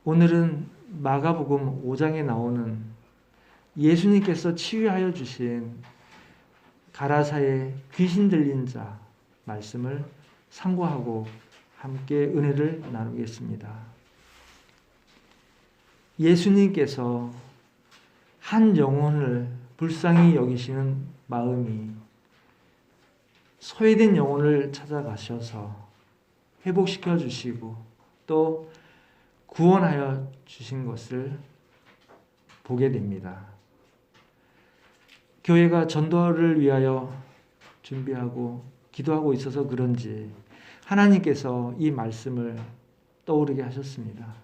오늘은 마가복음 5장에 나오는 예수님께서 치유하여 주신 가라사의 귀신 들린 자 말씀을 상고하고 함께 은혜를 나누겠습니다. 예수님께서 한 영혼을 불쌍히 여기시는 마음이 소외된 영혼을 찾아가셔서 회복시켜 주시고 또 구원하여 주신 것을 보게 됩니다. 교회가 전도를 위하여 준비하고 기도하고 있어서 그런지 하나님께서 이 말씀을 떠오르게 하셨습니다.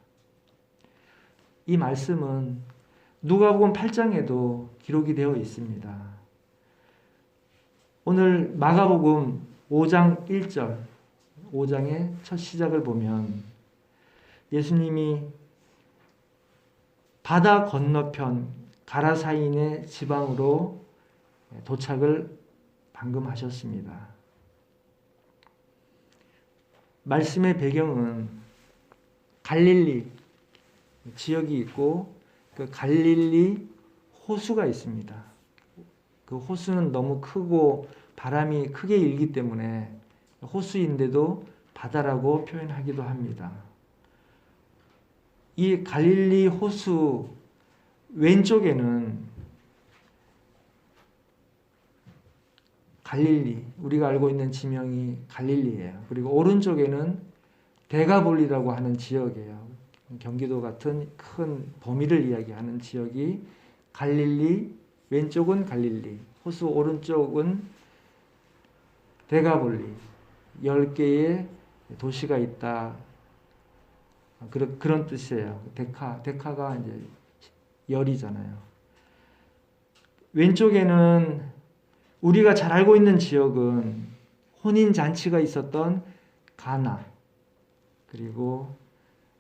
이 말씀은 누가복음 8장에도 기록이 되어 있습니다. 오늘 마가복음 5장 1절, 5장의 첫 시작을 보면 예수님이 바다 건너편 가라사인의 지방으로 도착을 방금 하셨습니다. 말씀의 배경은 갈릴리 지역이 있고 그 갈릴리 호수가 있습니다. 그 호수는 너무 크고 바람이 크게 일기 때문에 호수인데도 바다라고 표현하기도 합니다. 이 갈릴리 호수 왼쪽에는 갈릴리, 우리가 알고 있는 지명이 갈릴리예요. 그리고 오른쪽에는 데가볼리라고 하는 지역이에요. 경기도 같은 큰 범위를 이야기하는 지역이 갈릴리, 왼쪽은 갈릴리, 호수 오른쪽은 데가볼리, 10개의 도시가 있다. 그런 뜻이에요. 데카가 이제 열이잖아요. 왼쪽에는 우리가 잘 알고 있는 지역은 혼인 잔치가 있었던 가나, 그리고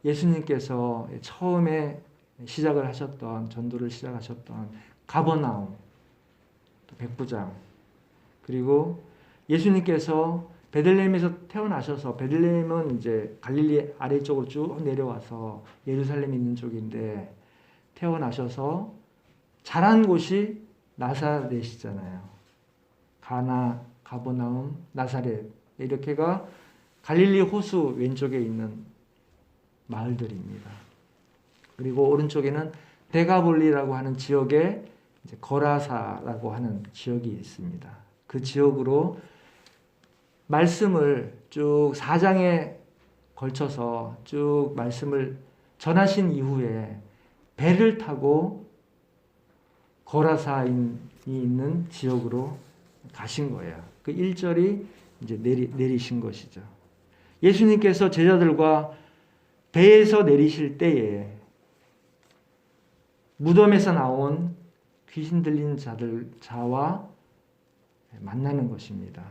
예수님께서 처음에 시작을 하셨던 전도를 시작하셨던 가버나움, 또 백부장, 그리고 예수님께서 베들레헴에서 태어나셔서 베들레헴은 이제 갈릴리 아래쪽으로 쭉 내려와서 예루살렘 있는 쪽인데 태어나셔서 자란 곳이 나사렛이잖아요. 가나, 가버나움, 나사렛 이렇게가 갈릴리 호수 왼쪽에 있는 마을들입니다. 그리고 오른쪽에는 데가볼리라고 하는 지역에 이제 거라사라고 하는 지역이 있습니다. 그 지역으로 말씀을 쭉 4장에 걸쳐서 쭉 말씀을 전하신 이후에 배를 타고 거라사인이 있는 지역으로 가신 거예요. 그 1절이 이제 내리신 것이죠. 예수님께서 제자들과 배에서 내리실 때에 무덤에서 나온 귀신 들린 자와 만나는 것입니다.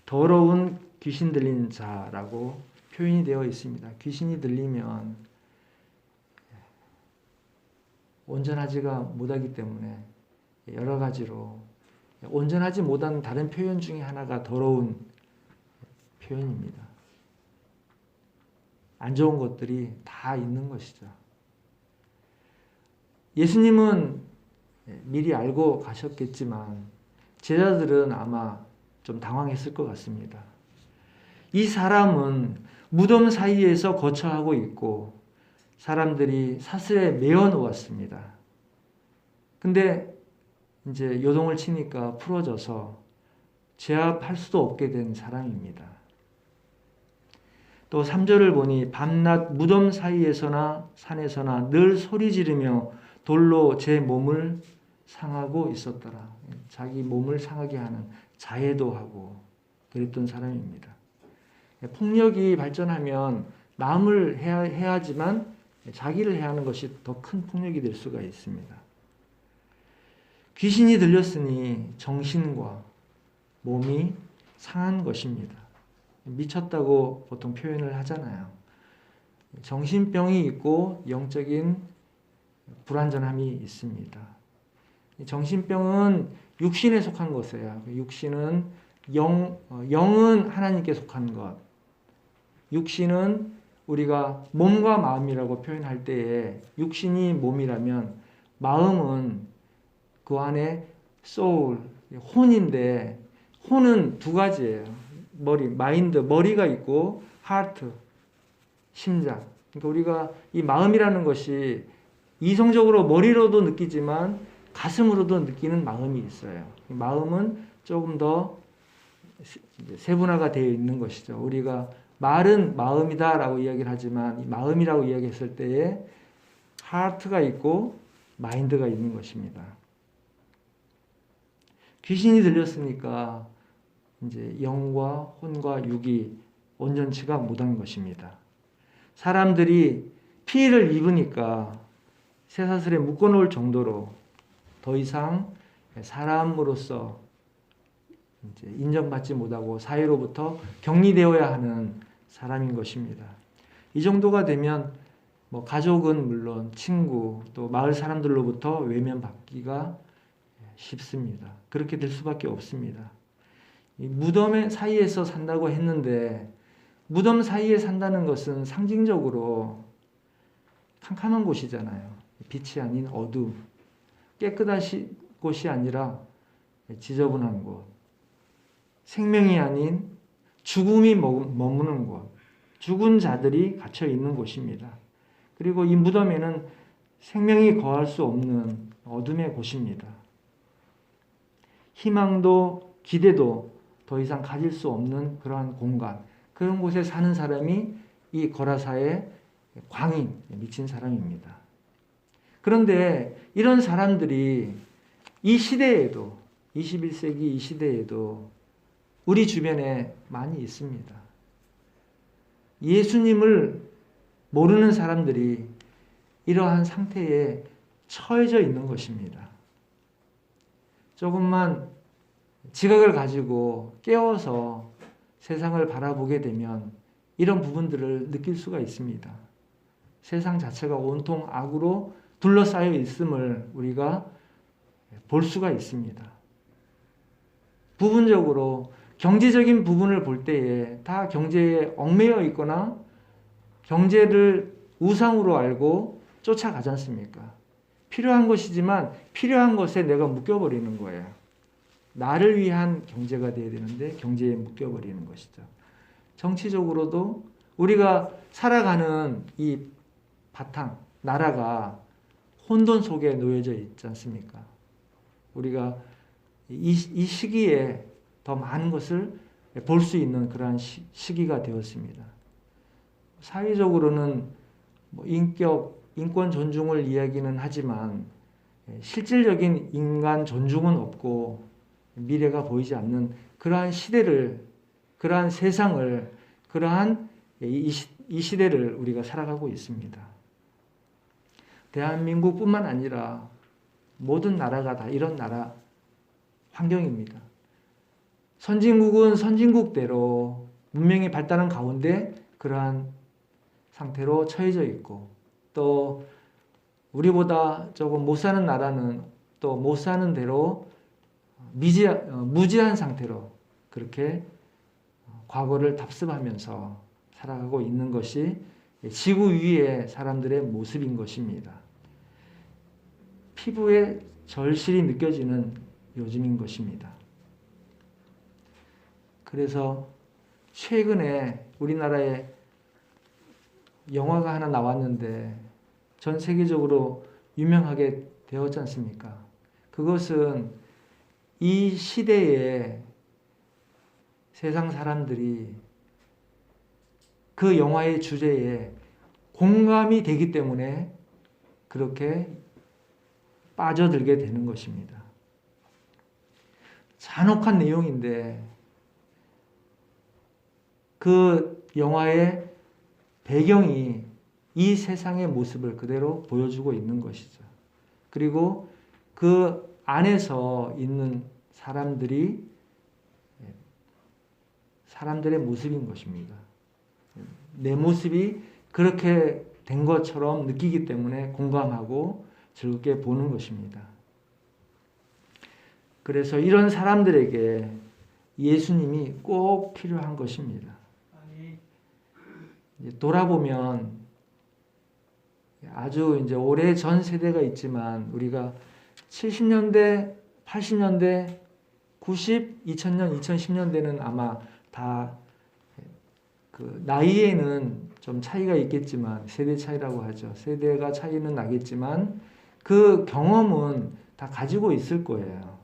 더러운 귀신 들린 자라고 표현이 되어 있습니다. 귀신이 들리면 온전하지가 못하기 때문에 여러 가지로 온전하지 못한 다른 표현 중에 하나가 더러운 표현입니다. 안 좋은 것들이 다 있는 것이죠. 예수님은 미리 알고 가셨겠지만 제자들은 아마 좀 당황했을 것 같습니다. 이 사람은 무덤 사이에서 거처하고 있고 사람들이 사슬에 매어 놓았습니다. 근데 이제 요동을 치니까 풀어져서 제압할 수도 없게 된 사람입니다. 또 3절을 보니 밤낮 무덤 사이에서나 산에서나 늘 소리 지르며 돌로 제 몸을 상하고 있었더라. 자기 몸을 상하게 하는 자해도 하고 그랬던 사람입니다. 폭력이 발전하면 남을 해하지만 자기를 해하는 것이 더 큰 폭력이 될 수가 있습니다. 귀신이 들렸으니 정신과 몸이 상한 것입니다. 미쳤다고 보통 표현을 하잖아요. 정신병이 있고 영적인 불완전함이 있습니다. 정신병은 육신에 속한 것이에요. 육신은 영은 하나님께 속한 것, 육신은 우리가 몸과 마음이라고 표현할 때에 육신이 몸이라면 마음은 그 안에 soul, 혼인데 혼은 두 가지예요. 마인드, 머리가 있고 heart, 심장. 그러니까 우리가 이 마음이라는 것이 이성적으로 머리로도 느끼지만 가슴으로도 느끼는 마음이 있어요. 마음은 조금 더 세분화가 되어 있는 것이죠. 우리가 말은 마음이다라고 이야기를 하지만 이 마음이라고 이야기했을 때에 하트가 있고 마인드가 있는 것입니다. 귀신이 들렸으니까 이제 영과 혼과 육이 온전치가 못한 것입니다. 사람들이 피해를 입으니까 쇠사슬에 묶어놓을 정도로 더 이상 사람으로서 이제 인정받지 못하고 사회로부터 격리되어야 하는 사람인 것입니다. 이 정도가 되면 뭐 가족은 물론 친구 또 마을 사람들로부터 외면받기가 쉽습니다. 그렇게 될 수밖에 없습니다. 이 무덤의 사이에서 산다고 했는데 무덤 사이에 산다는 것은 상징적으로 캄캄한 곳이잖아요. 빛이 아닌 어둠, 깨끗한 곳이 아니라 지저분한 곳, 생명이 아닌 죽음이 머무는 곳, 죽은 자들이 갇혀 있는 곳입니다. 그리고 이 무덤에는 생명이 거할 수 없는 어둠의 곳입니다. 희망도 기대도 더 이상 가질 수 없는 그러한 공간, 그런 곳에 사는 사람이 이 거라사의 광인, 미친 사람입니다. 그런데 이런 사람들이 이 시대에도 21세기 이 시대에도 우리 주변에 많이 있습니다. 예수님을 모르는 사람들이 이러한 상태에 처해져 있는 것입니다. 조금만 지각을 가지고 깨워서 세상을 바라보게 되면 이런 부분들을 느낄 수가 있습니다. 세상 자체가 온통 악으로 둘러싸여 있음을 우리가 볼 수가 있습니다. 부분적으로 경제적인 부분을 볼 때에 다 경제에 얽매여 있거나 경제를 우상으로 알고 쫓아가지 않습니까? 필요한 것이지만 필요한 것에 내가 묶여버리는 거예요. 나를 위한 경제가 되어야 되는데 경제에 묶여버리는 것이죠. 정치적으로도 우리가 살아가는 이 바탕, 나라가 혼돈 속에 놓여져 있지 않습니까? 우리가 이 시기에 더 많은 것을 볼 수 있는 그러한 시기가 되었습니다. 사회적으로는 뭐 인권 존중을 이야기는 하지만 실질적인 인간 존중은 없고 미래가 보이지 않는 그러한 시대를, 그러한 세상을, 그러한 이 시대를 우리가 살아가고 있습니다. 대한민국뿐만 아니라 모든 나라가 다 이런 나라 환경입니다. 선진국은 선진국대로 문명이 발달한 가운데 그러한 상태로 처해져 있고, 또 우리보다 조금 못 사는 나라는 또 못 사는 대로 무지한 상태로 그렇게 과거를 답습하면서 살아가고 있는 것이 지구 위의 사람들의 모습인 것입니다. 피부에 절실히 느껴지는 요즘인 것입니다. 그래서 최근에 우리나라에 영화가 하나 나왔는데 전 세계적으로 유명하게 되었지 않습니까? 그것은 이 시대에 세상 사람들이 그 영화의 주제에 공감이 되기 때문에 그렇게 빠져들게 되는 것입니다. 잔혹한 내용인데 그 영화의 배경이 이 세상의 모습을 그대로 보여주고 있는 것이죠. 그리고 그 안에서 있는 사람들의 모습인 것입니다. 내 모습이 그렇게 된 것처럼 느끼기 때문에 공감하고 즐겁게 보는 것입니다. 그래서 이런 사람들에게 예수님이 꼭 필요한 것입니다. 돌아보면 아주 이제 오래 전 세대가 있지만 우리가 70년대, 80년대, 90, 2000년, 2010년대는 아마 다 그 나이에는 좀 차이가 있겠지만 세대 차이라고 하죠. 세대가 차이는 나겠지만 그 경험은 다 가지고 있을 거예요.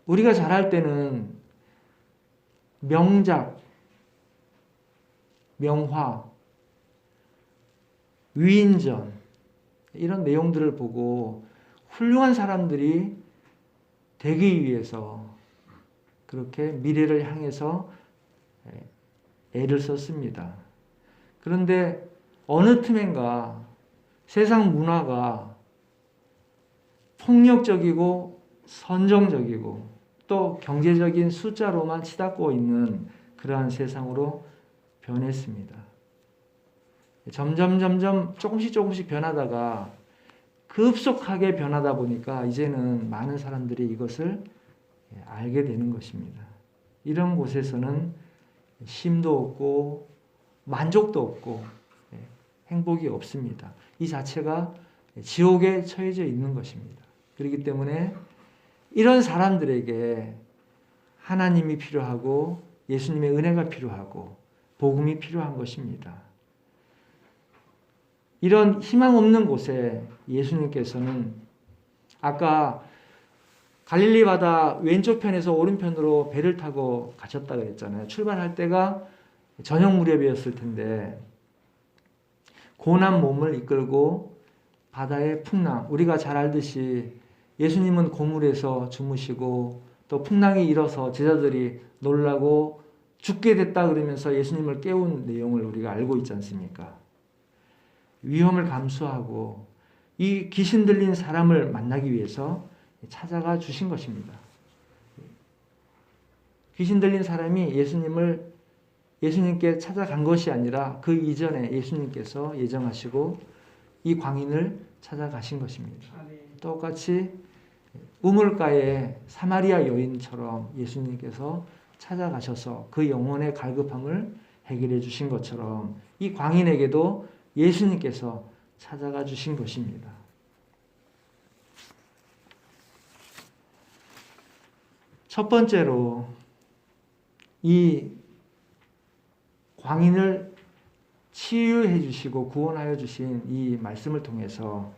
우리가 잘할 때는 명작, 명화, 위인전 이런 내용들을 보고 훌륭한 사람들이 되기 위해서 그렇게 미래를 향해서 애를 썼습니다. 그런데 어느 틈엔가 세상 문화가 폭력적이고 선정적이고 또 경제적인 숫자로만 치닫고 있는 그러한 세상으로 변했습니다. 점점 조금씩 변하다가 급속하게 변하다 보니까 이제는 많은 사람들이 이것을 알게 되는 것입니다. 이런 곳에서는 쉼도 없고 만족도 없고 행복이 없습니다. 이 자체가 지옥에 처해져 있는 것입니다. 그렇기 때문에 이런 사람들에게 하나님이 필요하고 예수님의 은혜가 필요하고 복음이 필요한 것입니다. 이런 희망 없는 곳에 예수님께서는 아까 갈릴리 바다 왼쪽 편에서 오른편으로 배를 타고 가셨다고 했잖아요. 출발할 때가 저녁 무렵이었을 텐데 고난 몸을 이끌고 바다의 풍랑, 우리가 잘 알듯이 예수님은 고물에서 주무시고 또 풍랑이 일어서 제자들이 놀라고 죽게 됐다 그러면서 예수님을 깨운 내용을 우리가 알고 있지 않습니까? 위험을 감수하고 이 귀신 들린 사람을 만나기 위해서 찾아가 주신 것입니다. 귀신 들린 사람이 예수님께 찾아간 것이 아니라 그 이전에 예수님께서 예정하시고 이 광인을 찾아가신 것입니다. 똑같이 우물가의 사마리아 여인처럼 예수님께서 찾아가셔서 그 영혼의 갈급함을 해결해 주신 것처럼 이 광인에게도 예수님께서 찾아가 주신 것입니다. 첫 번째로 이 광인을 치유해 주시고 구원하여 주신 이 말씀을 통해서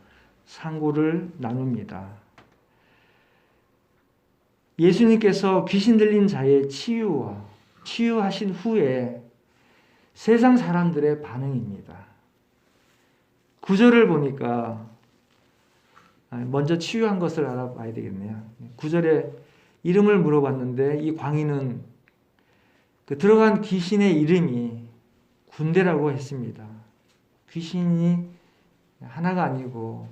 상고를 나눕니다. 예수님께서 귀신 들린 자의 치유하신 후에 세상 사람들의 반응입니다. 9절을 보니까 먼저 치유한 것을 알아봐야 되겠네요. 9절에 이름을 물어봤는데 이 광인은 그 들어간 귀신의 이름이 군대라고 했습니다. 귀신이 하나가 아니고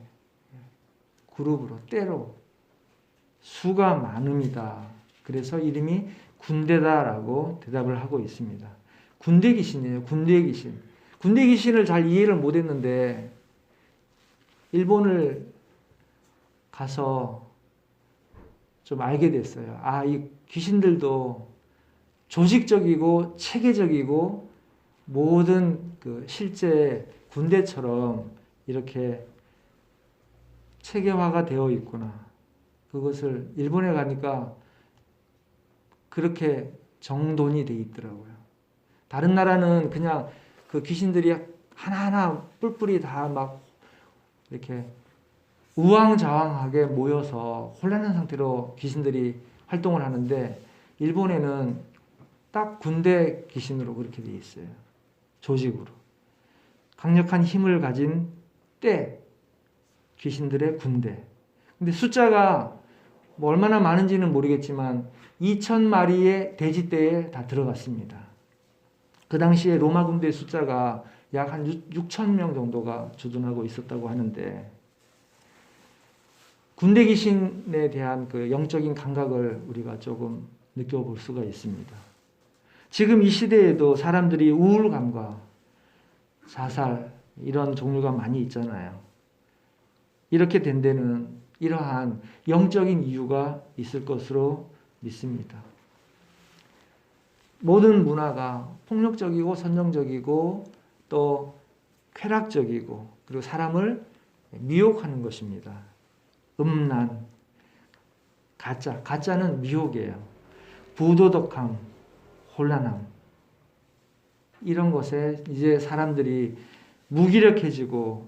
그룹으로 때로 수가 많음이다. 그래서 이름이 군대다라고 대답을 하고 있습니다. 군대 귀신이에요. 군대 귀신. 군대 귀신을 잘 이해를 못했는데 일본을 가서 좀 알게 됐어요. 아, 이 귀신들도 조직적이고 체계적이고 모든 그 실제 군대처럼 이렇게 체계화가 되어 있구나. 그것을 일본에 가니까 그렇게 정돈이 되어 있더라고요. 다른 나라는 그냥 그 귀신들이 하나하나 뿔뿔이 다 막 이렇게 우왕좌왕하게 모여서 혼란한 상태로 귀신들이 활동을 하는데 일본에는 딱 군대 귀신으로 그렇게 되어 있어요. 조직으로. 강력한 힘을 가진 귀신들의 군대. 근데 숫자가 뭐 얼마나 많은지는 모르겠지만 2,000마리의 돼지떼에 다 들어갔습니다. 그 당시에 로마 군대 숫자가 약 한 6,000명 정도가 주둔하고 있었다고 하는데 군대 귀신에 대한 그 영적인 감각을 우리가 조금 느껴볼 수가 있습니다. 지금 이 시대에도 사람들이 우울감과 자살 이런 종류가 많이 있잖아요. 이렇게 된 데는 이러한 영적인 이유가 있을 것으로 믿습니다. 모든 문화가 폭력적이고 선정적이고 또 쾌락적이고 그리고 사람을 미혹하는 것입니다. 음란, 가짜는 미혹이에요. 부도덕함, 혼란함, 이런 것에 이제 사람들이 무기력해지고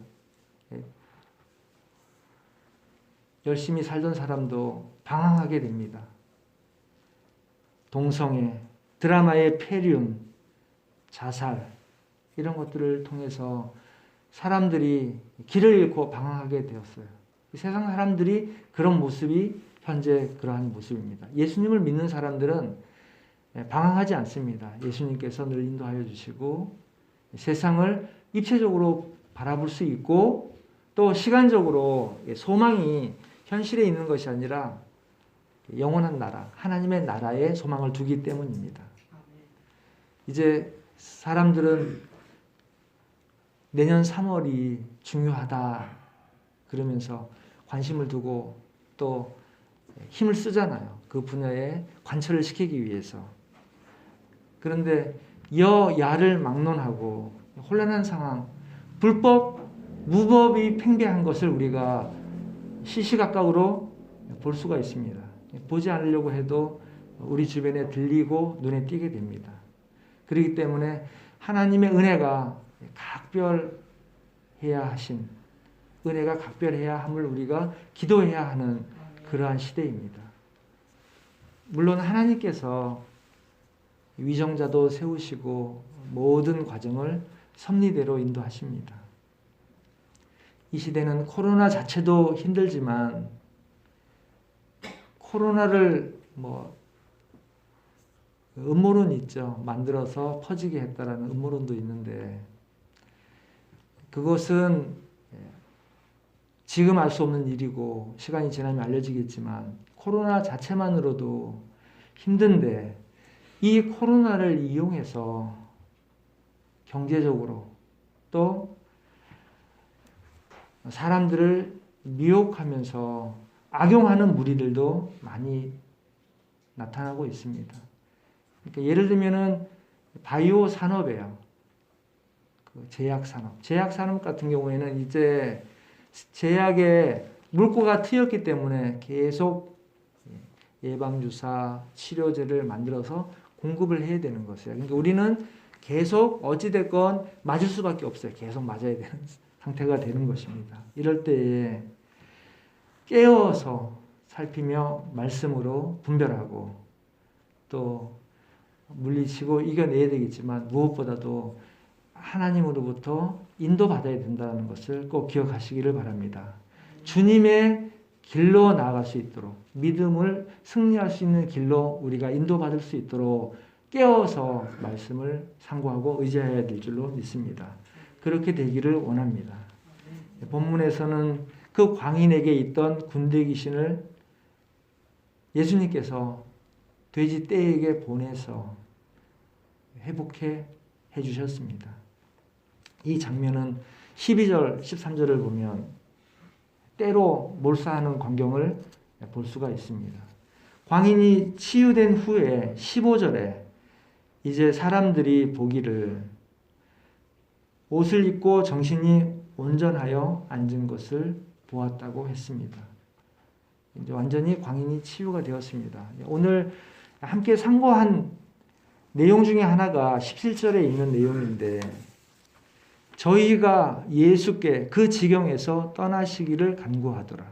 열심히 살던 사람도 방황하게 됩니다. 동성애, 드라마의 폐륜, 자살, 이런 것들을 통해서 사람들이 길을 잃고 방황하게 되었어요. 세상 사람들이 그런 모습이 현재 그러한 모습입니다. 예수님을 믿는 사람들은 방황하지 않습니다. 예수님께서 늘 인도하여 주시고 세상을 입체적으로 바라볼 수 있고 또 시간적으로 소망이 현실에 있는 것이 아니라 영원한 나라, 하나님의 나라에 소망을 두기 때문입니다. 이제 사람들은 내년 3월이 중요하다 그러면서 관심을 두고 또 힘을 쓰잖아요. 그 분야에 관철을 시키기 위해서. 그런데 여야를 막론하고 혼란한 상황, 불법, 무법이 팽배한 것을 우리가 시시각각으로 볼 수가 있습니다. 보지 않으려고 해도 우리 주변에 들리고 눈에 띄게 됩니다. 그렇기 때문에 하나님의 은혜가 각별해야 하신, 은혜가 각별해야 함을 우리가 기도해야 하는 그러한 시대입니다. 물론 하나님께서 위정자도 세우시고 모든 과정을 섭리대로 인도하십니다. 이 시대는 코로나 자체도 힘들지만 코로나를 음모론 있죠. 만들어서 퍼지게 했다라는 음모론도 있는데 그것은 지금 알 수 없는 일이고 시간이 지나면 알려지겠지만 코로나 자체만으로도 힘든데 이 코로나를 이용해서 경제적으로 또 사람들을 미혹하면서 악용하는 무리들도 많이 나타나고 있습니다. 그러니까 예를 들면은 바이오 산업이에요. 그 제약 산업. 제약 산업 같은 경우에는 이제 제약에 물꼬가 트였기 때문에 계속 예방주사, 치료제를 만들어서 공급을 해야 되는 것이에요. 그러니까 우리는 계속 어찌됐건 맞을 수밖에 없어요. 계속 맞아야 되는 상태가 되는 것입니다. 이럴 때에 깨어서 살피며 말씀으로 분별하고 또 물리치고 이겨내야 되겠지만 무엇보다도 하나님으로부터 인도받아야 된다는 것을 꼭 기억하시기를 바랍니다. 주님의 길로 나아갈 수 있도록 믿음을 승리할 수 있는 길로 우리가 인도받을 수 있도록 깨어서 말씀을 상고하고 의지해야 될 줄로 믿습니다. 그렇게 되기를 원합니다. 본문에서는 그 광인에게 있던 군대 귀신을 예수님께서 돼지 떼에게 보내서 회복해 주셨습니다. 이 장면은 12절, 13절을 보면 때로 몰사하는 광경을 볼 수가 있습니다. 광인이 치유된 후에 15절에 이제 사람들이 보기를 옷을 입고 정신이 온전하여 앉은 것을 보았다고 했습니다. 이제 완전히 광인이 치유가 되었습니다. 오늘 함께 상고한 내용 중에 하나가 17절에 있는 내용인데 저희가 예수께 그 지경에서 떠나시기를 간구하더라.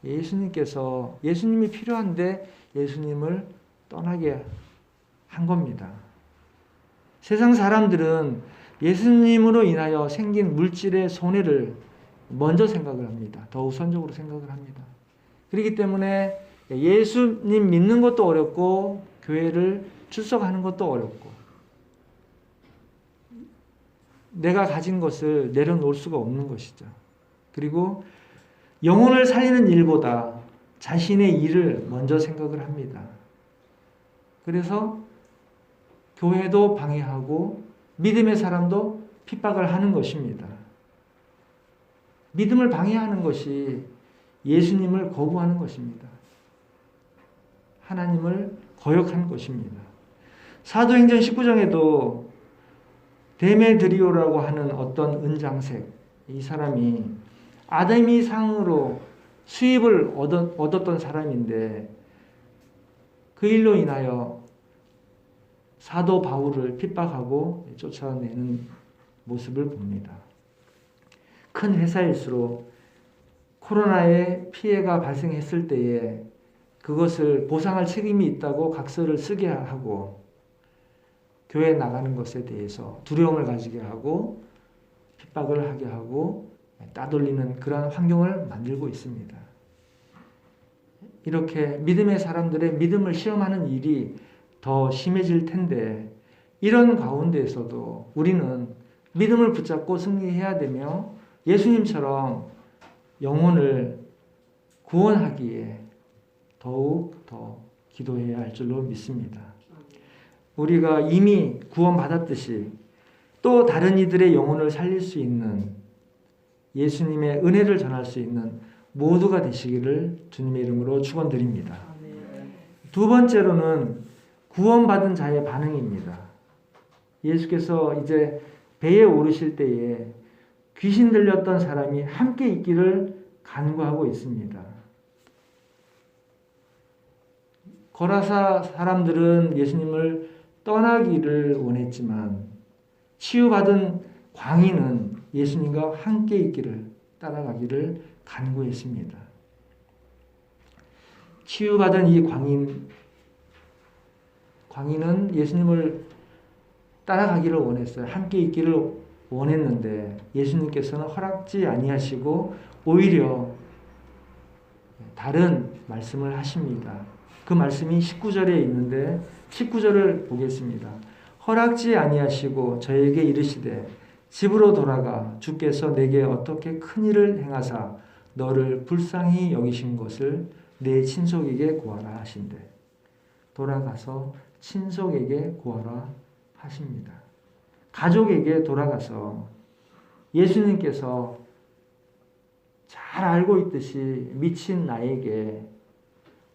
예수님이 필요한데 예수님을 떠나게 한 겁니다. 세상 사람들은 예수님으로 인하여 생긴 물질의 손해를 먼저 생각을 합니다. 더 우선적으로 생각을 합니다. 그렇기 때문에 예수님 믿는 것도 어렵고 교회를 출석하는 것도 어렵고 내가 가진 것을 내려놓을 수가 없는 것이죠. 그리고 영혼을 살리는 일보다 자신의 일을 먼저 생각을 합니다. 그래서 교회도 방해하고 믿음의 사람도 핍박을 하는 것입니다. 믿음을 방해하는 것이 예수님을 거부하는 것입니다. 하나님을 거역한 것입니다. 사도행전 19장에도 데메드리오라고 하는 어떤 은장색, 이 사람이 아데미상으로 수입을 얻었던 사람인데 그 일로 인하여 사도 바울을 핍박하고 쫓아내는 모습을 봅니다. 큰 회사일수록 코로나의 피해가 발생했을 때에 그것을 보상할 책임이 있다고 각서를 쓰게 하고 교회에 나가는 것에 대해서 두려움을 가지게 하고 핍박을 하게 하고 따돌리는 그러한 환경을 만들고 있습니다. 이렇게 믿음의 사람들의 믿음을 시험하는 일이 더 심해질 텐데 이런 가운데에서도 우리는 믿음을 붙잡고 승리해야 되며 예수님처럼 영혼을 구원하기에 더욱 더 기도해야 할 줄로 믿습니다. 우리가 이미 구원받았듯이 또 다른 이들의 영혼을 살릴 수 있는 예수님의 은혜를 전할 수 있는 모두가 되시기를 주님의 이름으로 축원드립니다. 두 번째로는 구원받은 자의 반응입니다. 예수께서 이제 배에 오르실 때에 귀신 들렸던 사람이 함께 있기를 간구하고 있습니다. 거라사 사람들은 예수님을 떠나기를 원했지만 치유받은 광인은 예수님과 함께 있기를 따라가기를 간구했습니다. 치유받은 이 광인은 예수님을 따라가기를 원했어요. 함께 있기를 원했는데 예수님께서는 허락지 아니하시고 오히려 다른 말씀을 하십니다. 그 말씀이 19절에 있는데 19절을 보겠습니다. 허락지 아니하시고 저에게 이르시되 집으로 돌아가 주께서 내게 어떻게 큰 일을 행하사 너를 불쌍히 여기신 것을 내 친족에게 구하라 하신대. 돌아가서 친족에게 구하라 하십니다. 가족에게 돌아가서 예수님께서 잘 알고 있듯이 미친 나에게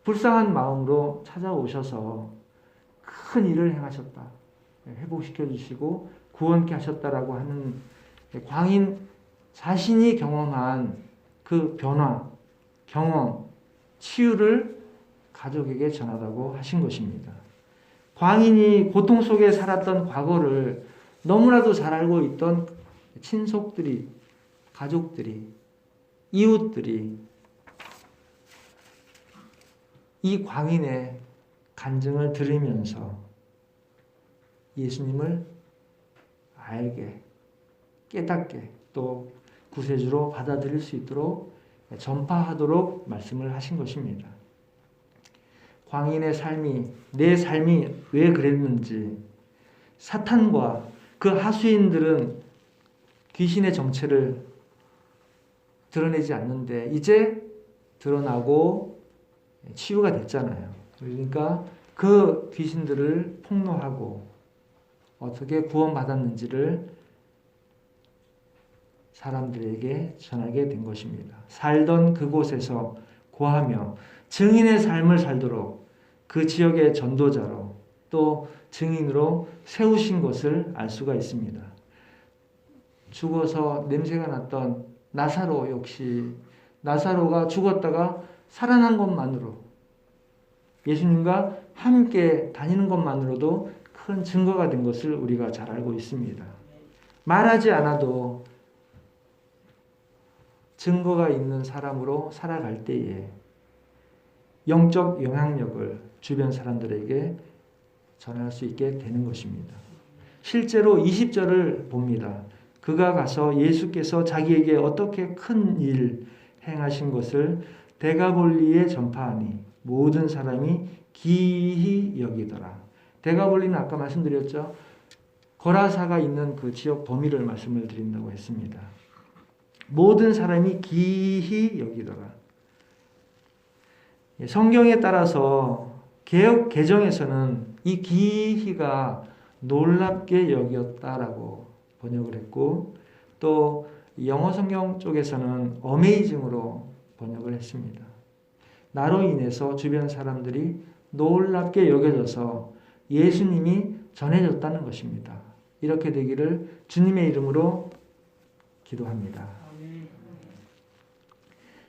불쌍한 마음으로 찾아오셔서 큰 일을 행하셨다. 회복시켜 주시고 구원케 하셨다라고 하는 광인 자신이 경험한 그 변화, 경험, 치유를 가족에게 전하라고 하신 것입니다. 광인이 고통 속에 살았던 과거를 너무나도 잘 알고 있던 친속들이, 가족들이, 이웃들이 이 광인의 간증을 들으면서 예수님을 알게, 깨닫게 또 구세주로 받아들일 수 있도록 전파하도록 말씀을 하신 것입니다. 광인의 삶이, 내 삶이 왜 그랬는지, 사탄과 그 하수인들은 귀신의 정체를 드러내지 않는데 이제 드러나고 치유가 됐잖아요. 그러니까 그 귀신들을 폭로하고 어떻게 구원받았는지를 사람들에게 전하게 된 것입니다. 살던 그곳에서 고하며 증인의 삶을 살도록 그 지역의 전도자로 또 증인으로 세우신 것을 알 수가 있습니다. 죽어서 냄새가 났던 나사로 역시 나사로가 죽었다가 살아난 것만으로 예수님과 함께 다니는 것만으로도 큰 증거가 된 것을 우리가 잘 알고 있습니다. 말하지 않아도 증거가 있는 사람으로 살아갈 때에 영적 영향력을 주변 사람들에게 전할 수 있게 되는 것입니다. 실제로 20절을 봅니다. 그가 가서 예수께서 자기에게 어떻게 큰 일 행하신 것을 데가볼리에 전파하니 모든 사람이 기이히 여기더라. 데가볼리는 아까 말씀드렸죠. 거라사가 있는 그 지역 범위를 말씀을 드린다고 했습니다. 모든 사람이 기이히 여기더라. 성경에 따라서 개역 개정에서는 이 기이히가 놀랍게 여겼다라고 번역을 했고 또 영어 성경 쪽에서는 어메이징으로 번역을 했습니다. 나로 인해서 주변 사람들이 놀랍게 여겨져서 예수님이 전해졌다는 것입니다. 이렇게 되기를 주님의 이름으로 기도합니다.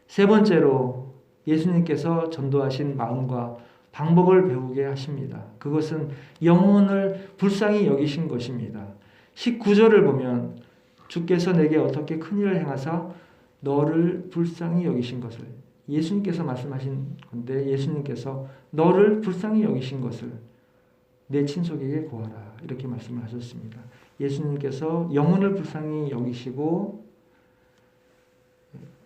세 번째로 예수님께서 전도하신 마음과 방법을 배우게 하십니다. 그것은 영혼을 불쌍히 여기신 것입니다. 19절을 보면 주께서 내게 어떻게 큰 일을 행하사 너를 불쌍히 여기신 것을, 예수님께서 말씀하신 건데 예수님께서 너를 불쌍히 여기신 것을 내 친족에게 고하라, 이렇게 말씀을 하셨습니다. 예수님께서 영혼을 불쌍히 여기시고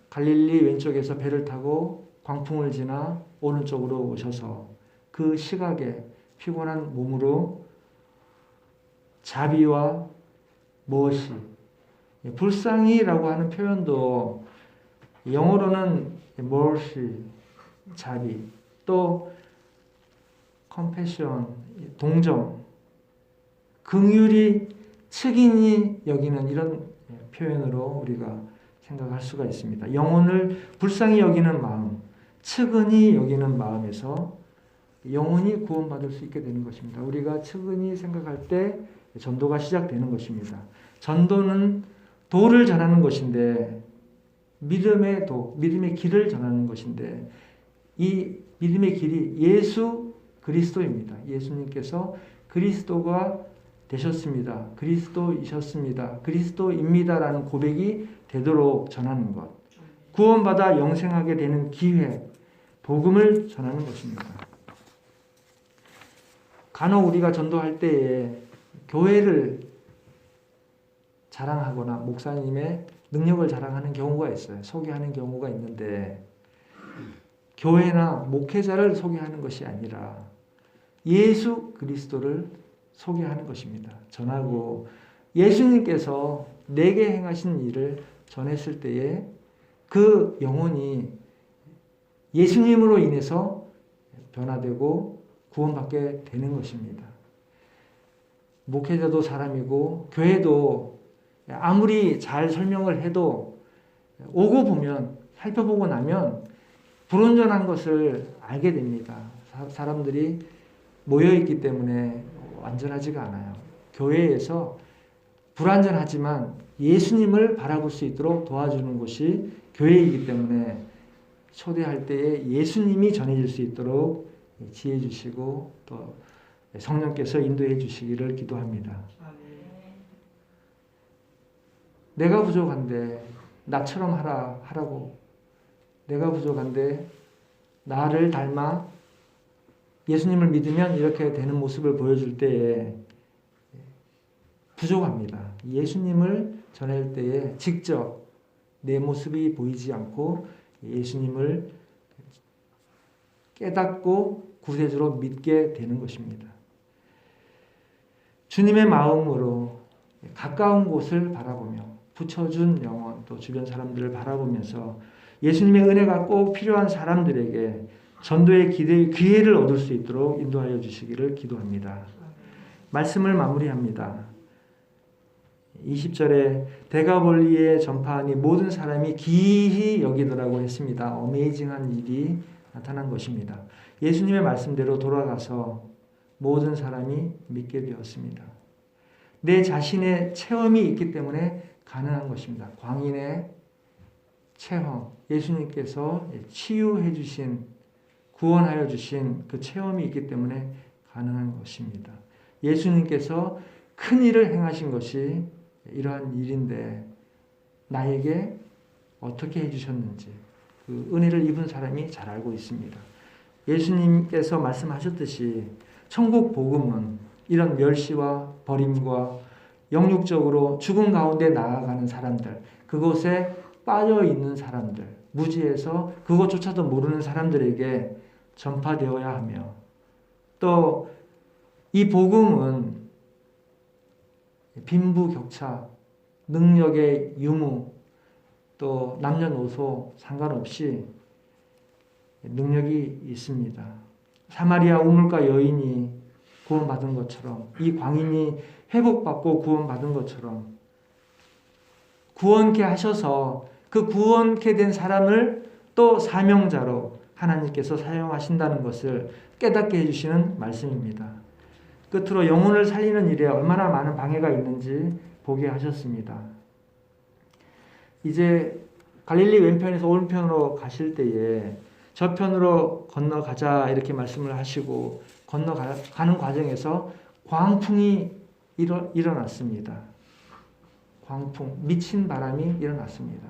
갈릴리 왼쪽에서 배를 타고 광풍을 지나 오른쪽으로 오셔서 그 시각에 피곤한 몸으로 자비와 머시, 불쌍히라고 하는 표현도 영어로는 mercy, 자비, 또 compassion, 동정, 긍휼히 측인히 여기는 이런 표현으로 우리가 생각할 수가 있습니다. 영혼을 불쌍히 여기는 마음, 측은히 여기는 마음에서 영혼이 구원받을 수 있게 되는 것입니다. 우리가 측은히 생각할 때 전도가 시작되는 것입니다. 전도는 도를 전하는 것인데, 믿음의 도, 믿음의 길을 전하는 것인데, 이 믿음의 길이 예수 그리스도입니다. 예수님께서 그리스도가 되셨습니다. 그리스도이셨습니다. 그리스도입니다라는 고백이 되도록 전하는 것. 구원받아 영생하게 되는 기회, 복음을 전하는 것입니다. 간혹 우리가 전도할 때에 교회를 자랑하거나 목사님의 능력을 자랑하는 경우가 있어요. 소개하는 경우가 있는데, 교회나 목회자를 소개하는 것이 아니라 예수 그리스도를 소개하는 것입니다. 전하고 예수님께서 내게 행하신 일을 전했을 때에 그 영혼이 예수님으로 인해서 변화되고 구원받게 되는 것입니다. 목회자도 사람이고 교회도 아무리 잘 설명을 해도 오고 보면, 살펴보고 나면 불온전한 것을 알게 됩니다. 사람들이 모여있기 때문에 완전하지가 않아요. 교회에서 불완전하지만 예수님을 바라볼 수 있도록 도와주는 곳이 교회이기 때문에 초대할 때에 예수님이 전해질 수 있도록 지혜 주시고 또 성령께서 인도해 주시기를 기도합니다. 내가 부족한데 나처럼 하라고, 내가 부족한데 나를 닮아 예수님을 믿으면 이렇게 되는 모습을 보여줄 때에 부족합니다. 예수님을 전할 때에 직접 내 모습이 보이지 않고 예수님을 깨닫고 구세주로 믿게 되는 것입니다. 주님의 마음으로 가까운 곳을 바라보며 붙여준 영혼, 또 주변 사람들을 바라보면서 예수님의 은혜가 꼭 필요한 사람들에게 전도의 기회를 얻을 수 있도록 인도하여 주시기를 기도합니다. 말씀을 마무리합니다. 20절에 데가볼리에 전파하니 모든 사람이 기이히 여기더라고 했습니다. 어메이징한 일이 나타난 것입니다. 예수님의 말씀대로 돌아가서 모든 사람이 믿게 되었습니다. 내 자신의 체험이 있기 때문에 가능한 것입니다. 광인의 체험, 예수님께서 치유해 주신, 구원하여 주신 그 체험이 있기 때문에 가능한 것입니다. 예수님께서 큰 일을 행하신 것이 이러한 일인데 나에게 어떻게 해주셨는지 그 은혜를 입은 사람이 잘 알고 있습니다. 예수님께서 말씀하셨듯이 천국 복음은 이런 멸시와 버림과 영육적으로 죽음 가운데 나아가는 사람들, 그곳에 빠져 있는 사람들, 무지해서 그것조차도 모르는 사람들에게 전파되어야 하며, 또 이 복음은 빈부격차, 능력의 유무, 또 남녀노소 상관없이 능력이 있습니다. 사마리아 우물가 여인이 구원받은 것처럼, 이 광인이 회복받고 구원받은 것처럼 구원케 하셔서 그 구원케 된 사람을 또 사명자로 하나님께서 사용하신다는 것을 깨닫게 해주시는 말씀입니다. 끝으로 영혼을 살리는 일에 얼마나 많은 방해가 있는지 보게 하셨습니다. 이제 갈릴리 왼편에서 오른편으로 가실 때에 저편으로 건너가자 이렇게 말씀을 하시고 건너가는 과정에서 광풍이 일어났습니다. 광풍, 미친 바람이 일어났습니다.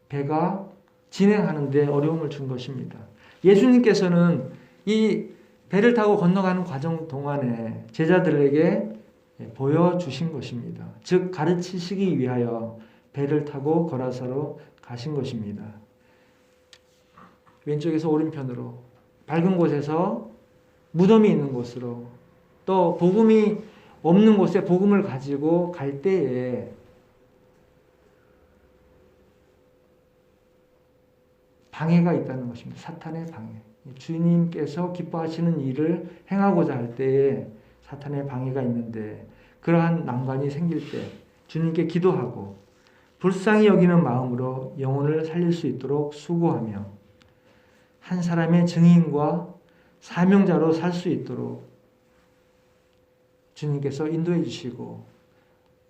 배가 진행하는데 어려움을 준 것입니다. 예수님께서는 이 배를 타고 건너가는 과정 동안에 제자들에게 보여주신 것입니다. 즉 가르치시기 위하여 배를 타고 거라사로 가신 것입니다. 왼쪽에서 오른편으로 밝은 곳에서 무덤이 있는 곳으로 또 복음이 없는 곳에 복음을 가지고 갈 때에 방해가 있다는 것입니다. 사탄의 방해. 주님께서 기뻐하시는 일을 행하고자 할 때에 사탄의 방해가 있는데 그러한 난관이 생길 때 주님께 기도하고 불쌍히 여기는 마음으로 영혼을 살릴 수 있도록 수고하며 한 사람의 증인과 사명자로 살 수 있도록 주님께서 인도해 주시고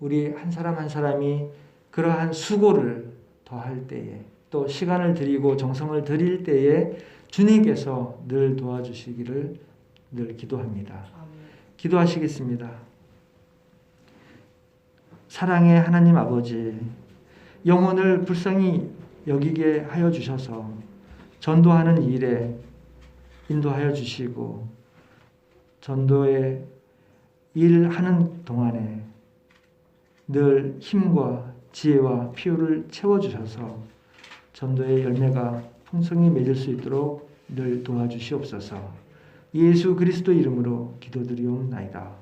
우리 한 사람 한 사람이 그러한 수고를 더할 때에 또 시간을 드리고 정성을 드릴 때에 주님께서 늘 도와주시기를 늘 기도합니다. 기도하시겠습니다. 사랑의 하나님 아버지, 영혼을 불쌍히 여기게 하여 주셔서 전도하는 일에 인도하여 주시고 전도의 일하는 동안에 늘 힘과 지혜와 필요를 채워주셔서 전도의 열매가 풍성히 맺을 수 있도록 늘 도와주시옵소서. 예수 그리스도 이름으로 기도드리옵나이다.